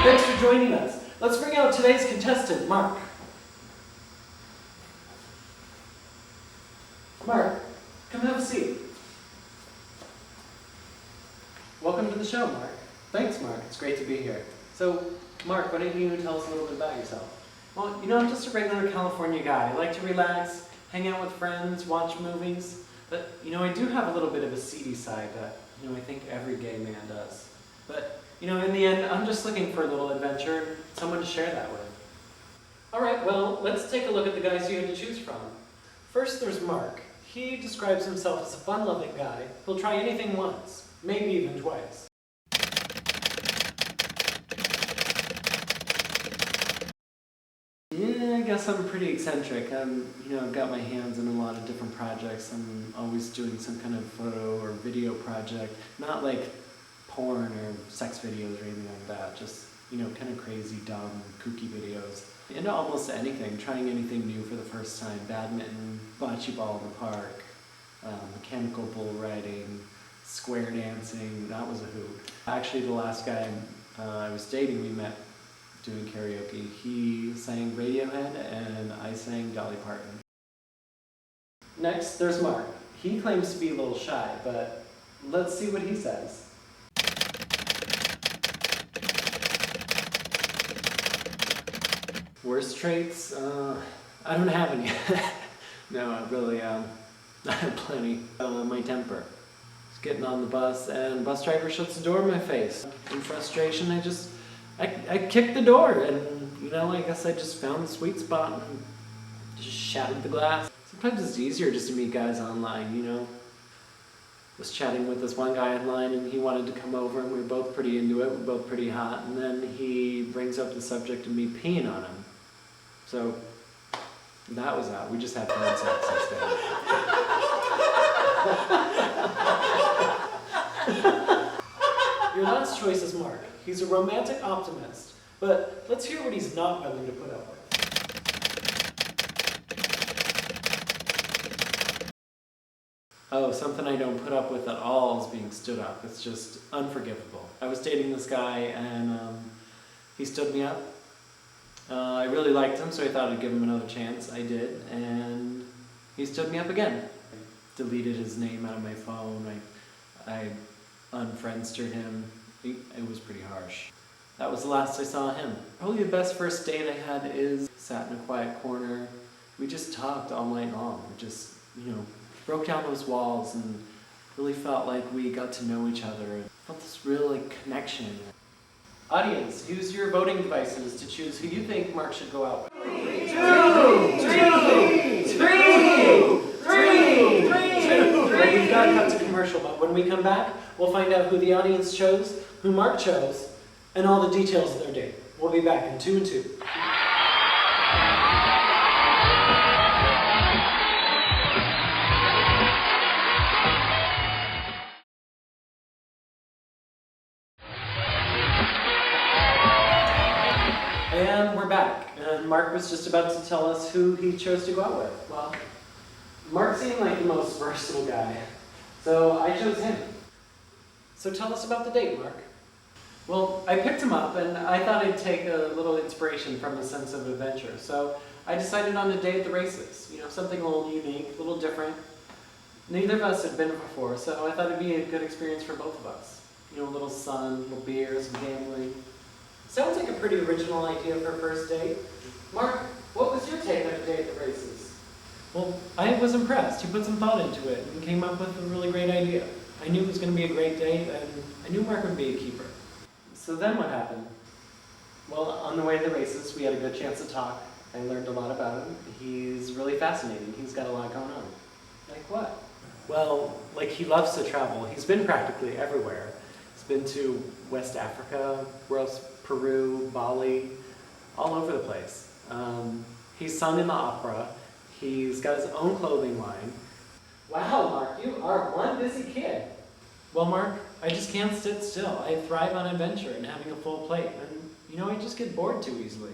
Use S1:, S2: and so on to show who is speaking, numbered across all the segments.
S1: Thanks for joining us. Let's bring out today's contestant, Mark. Mark, come have a seat. Welcome to the show, Mark.
S2: Thanks, Mark. It's great to be here. So, Mark, why don't you tell us a little bit about yourself?
S1: Well, I'm just a regular California guy. I like to relax, hang out with friends, watch movies. But, I do have a little bit of a seedy side that, I think every gay man does. But, in the end, I'm just looking for a little adventure, someone to share that with. All right, well, let's take a look at the guys you had to choose from. First, there's Mark. He describes himself as a fun-loving guy. He'll try anything once, maybe even twice.
S2: Yeah, I guess I'm pretty eccentric. I've got my hands in a lot of different projects. I'm always doing some kind of photo or video project. Not like porn or sex videos or anything like that. Just, kind of crazy, dumb, kooky videos. Into almost anything, trying anything new for the first time. Badminton, bocce ball in the park, mechanical bull riding, square dancing, that was a hoot. Actually, the last guy I was dating, we met doing karaoke. He sang Radiohead and I sang Dolly Parton.
S1: Next, there's Mark. He claims to be a little shy, but let's see what he says.
S2: Worst traits? I don't have any. No, I really, I have plenty. My temper. Just getting on the bus and the bus driver shuts the door in my face. In frustration, I kicked the door and, I guess I just found the sweet spot and just shattered the glass. Sometimes it's easier just to meet guys online, Was chatting with this one guy online and he wanted to come over and we were both pretty into it, we were both pretty hot, and then he brings up the subject of me peeing on him. So, that was that. We just had phone sex instead.
S1: Your last choice is Mark. He's a romantic optimist, but let's hear what he's not willing to put up with.
S2: Oh, something I don't put up with at all is being stood up. It's just unforgivable. I was dating this guy and he stood me up. I really liked him, so I thought I'd give him another chance. I did, and he stood me up again. I deleted his name out of my phone. I unfriendstered him. It was pretty harsh. That was the last I saw him. Probably the best first date I had is sat in a quiet corner. We just talked all night long. We just, broke down those walls and really felt like we got to know each other and felt this real connection.
S1: Audience, use your voting devices to choose who you think Mark should go out with. Three. We've got to cut to commercial, but when we come back, we'll find out who the audience chose, who Mark chose, and all the details of their date. We'll be back in 2 and 2. And we're back, and Mark was just about to tell us who he chose to go out with. Well, Mark seemed like the most versatile guy, so I chose him. So tell us about the date, Mark. Well, I picked him up, and I thought I'd take a little inspiration from his sense of adventure, so I decided on a day at the races. Something a little unique, a little different. Neither of us had been before, so I thought it'd be a good experience for both of us. A little sun, a little beer, some gambling. Sounds like a pretty original idea for a first date. Mark, what was your take on a day at the races?
S2: Well, I was impressed. He put some thought into it and came up with a really great idea. I knew it was going to be a great date, and I knew Mark would be a keeper.
S1: So then what happened? Well, on the way to the races, we had a good chance to talk. I learned a lot about him. He's really fascinating. He's got a lot going on.
S2: Like what?
S1: Well, he loves to travel. He's been practically everywhere. He's been to West Africa, where else? Peru, Bali, all over the place. He's sung in the opera. He's got his own clothing line. Wow, Mark, you are one busy kid.
S2: Well, Mark, I just can't sit still. I thrive on adventure and having a full plate, and I just get bored too easily.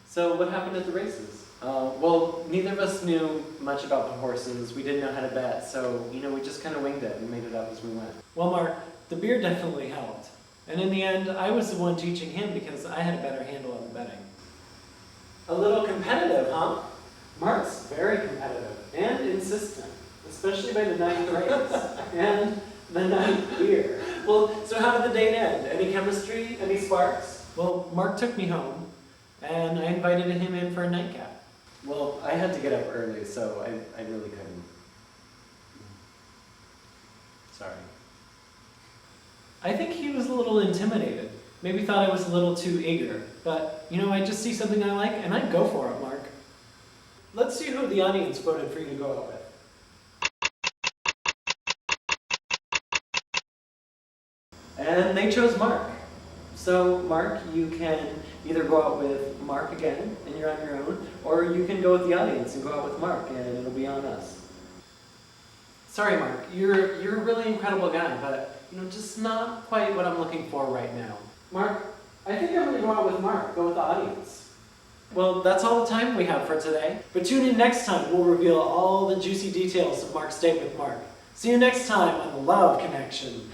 S1: So what happened at the races? Well, neither of us knew much about the horses. We didn't know how to bet, so we just kind of winged it and made it up as we went.
S2: Well, Mark, the beer definitely helped. And in the end, I was the one teaching him because I had a better handle on the betting.
S1: A little competitive, huh? Mark's very competitive and insistent, especially by the ninth grades and the ninth year. Well, so how did the date end? Any chemistry? Any sparks?
S2: Well, Mark took me home, and I invited him in for a nightcap.
S1: Well, I had to get up early, so I really couldn't. Sorry.
S2: I think he was a little intimidated. Maybe thought I was a little too eager. But, you know, I just see something I like, and I'd go for it, Mark. Let's see who the audience voted for you to go out with.
S1: And they chose Mark. So, Mark, you can either go out with Mark again, and you're on your own, or you can go with the audience and go out with Mark, and it'll be on us.
S2: Sorry, Mark. You're a really incredible guy, but, you know, just not quite what I'm looking for right now.
S1: Mark, I think I'm going to go out with Mark. Go with the audience.
S2: Well, that's all the time we have for today. But tune in next time. We'll reveal all the juicy details of Mark's date with Mark. See you next time on The Love Connection.